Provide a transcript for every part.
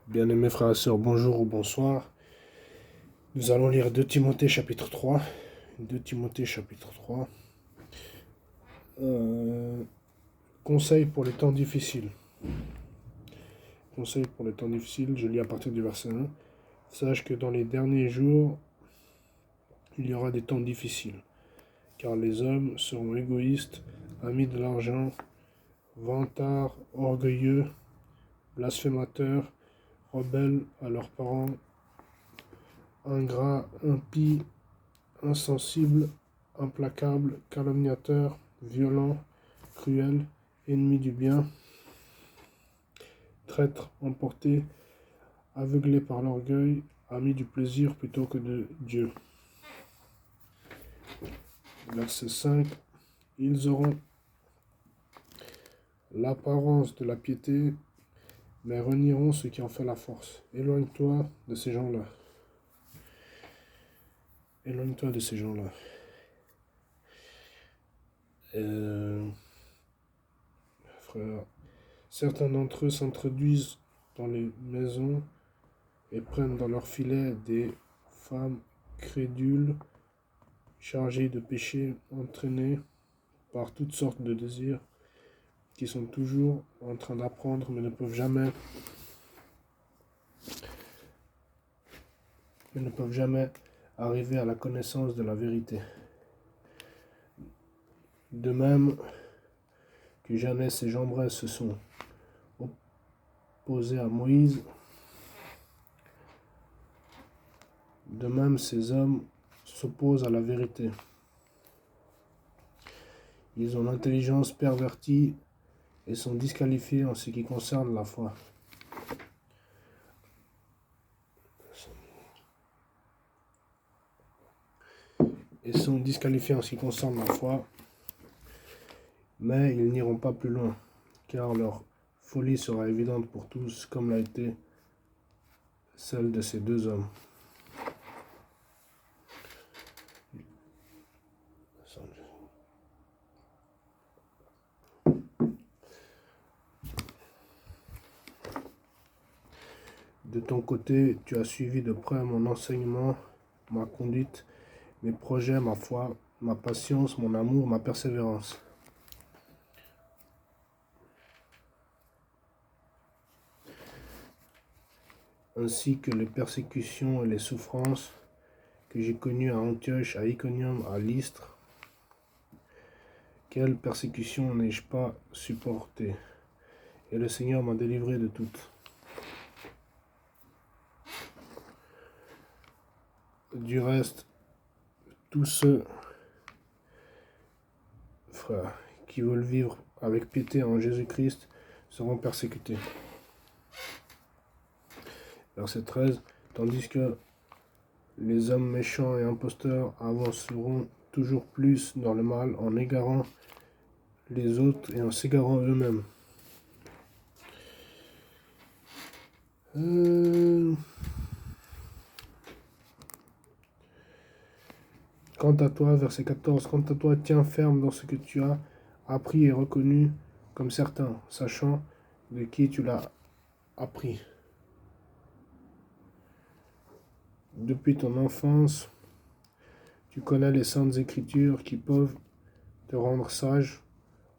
Bien-aimés frères et sœurs, bonjour ou bonsoir. Nous allons lire 2 Timothée chapitre 3. 2 Timothée chapitre 3. Conseil pour les temps difficiles. Conseil pour les temps difficiles, je lis à partir du verset 1. Sache que dans les derniers jours, il y aura des temps difficiles, car les hommes seront égoïstes, amis de l'argent, vantards, orgueilleux, blasphémateurs, rebelles à leurs parents, ingrats, impies, insensibles, implacables, calomniateurs, violents, cruels, ennemis du bien, traîtres, emportés, aveuglés par l'orgueil, amis du plaisir plutôt que de Dieu. Verset 5. Ils auront l'apparence de la piété, mais renieront ce qui en fait la force. Éloigne-toi de ces gens-là. Éloigne-toi de ces gens-là. Frère, certains d'entre eux s'introduisent dans les maisons et prennent dans leur filet des femmes crédules, chargées de péchés, entraînées par toutes sortes de désirs, qui sont toujours en train d'apprendre mais ne peuvent jamais arriver à la connaissance de la vérité. De même que Janès et Jambres se sont opposés à Moïse, de même ces hommes s'opposent à la vérité. Ils ont l'intelligence pervertie et sont disqualifiés en ce qui concerne la foi. Mais ils n'iront pas plus loin, car leur folie sera évidente pour tous, comme l'a été celle de ces deux hommes. De ton côté, tu as suivi de près mon enseignement, ma conduite, mes projets, ma foi, ma patience, mon amour, ma persévérance. Ainsi que les persécutions et les souffrances que j'ai connues à Antioche, à Iconium, à Lystre. Quelle persécution n'ai-je pas supportée? Et le Seigneur m'a délivré de toutes. Du reste, tous ceux, frères, qui veulent vivre avec piété en Jésus-Christ seront persécutés. Verset 13. Tandis que les hommes méchants et imposteurs avanceront toujours plus dans le mal en égarant les autres et en s'égarant eux-mêmes. Quant à toi, verset 14, quant à toi, tiens ferme dans ce que tu as appris et reconnu comme certain, sachant de qui tu l'as appris. Depuis ton enfance, tu connais les saintes écritures qui peuvent te rendre sage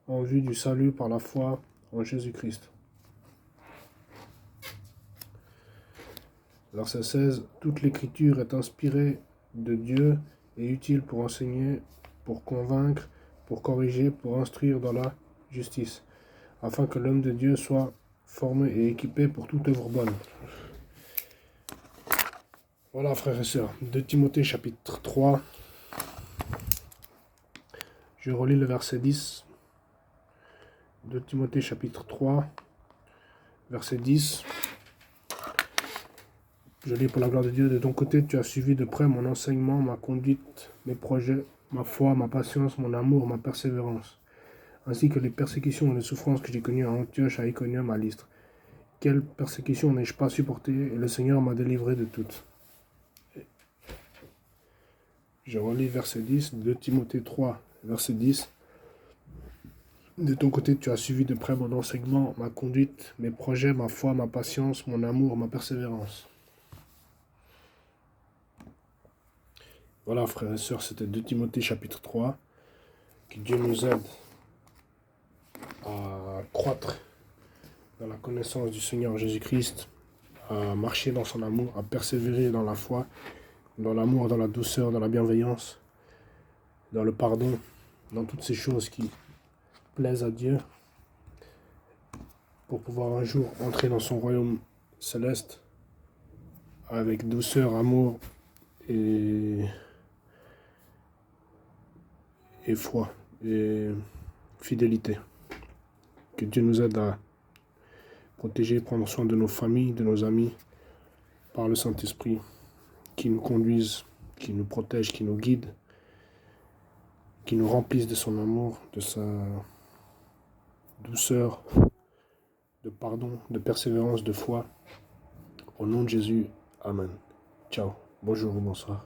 en vue du salut par la foi en Jésus-Christ. Verset 16, toute l'écriture est inspirée de Dieu et utile pour enseigner, pour convaincre, pour corriger, pour instruire dans la justice, afin que l'homme de Dieu soit formé et équipé pour toute œuvre bonne. Voilà, frères et sœurs, 2 Timothée chapitre 3. Je relis le verset 10. 2 Timothée chapitre 3, verset 10. Je lis pour la gloire de Dieu. De ton côté, tu as suivi de près mon enseignement, ma conduite, mes projets, ma foi, ma patience, mon amour, ma persévérance, ainsi que les persécutions et les souffrances que j'ai connues à Antioche, à Iconium, à Lystre. Quelle persécution n'ai-je pas supportée, et le Seigneur m'a délivré de toutes. Je relis verset 10, 2 Timothée 3, verset 10. De ton côté, tu as suivi de près mon enseignement, ma conduite, mes projets, ma foi, ma patience, mon amour, ma persévérance. Voilà, frères et sœurs, c'était 2 Timothée chapitre 3. Que Dieu nous aide à croître dans la connaissance du Seigneur Jésus-Christ, à marcher dans son amour, à persévérer dans la foi, dans l'amour, dans la douceur, dans la bienveillance, dans le pardon, dans toutes ces choses qui plaisent à Dieu, pour pouvoir un jour entrer dans son royaume céleste avec douceur, amour et foi et fidélité. Que Dieu nous aide à protéger, prendre soin de nos familles, de nos amis, par le Saint-Esprit, qui nous conduise, qui nous protège, qui nous guide, qui nous remplisse de son amour, de sa douceur, de pardon, de persévérance, de foi. Au nom de Jésus, Amen. Ciao, bonjour ou bonsoir.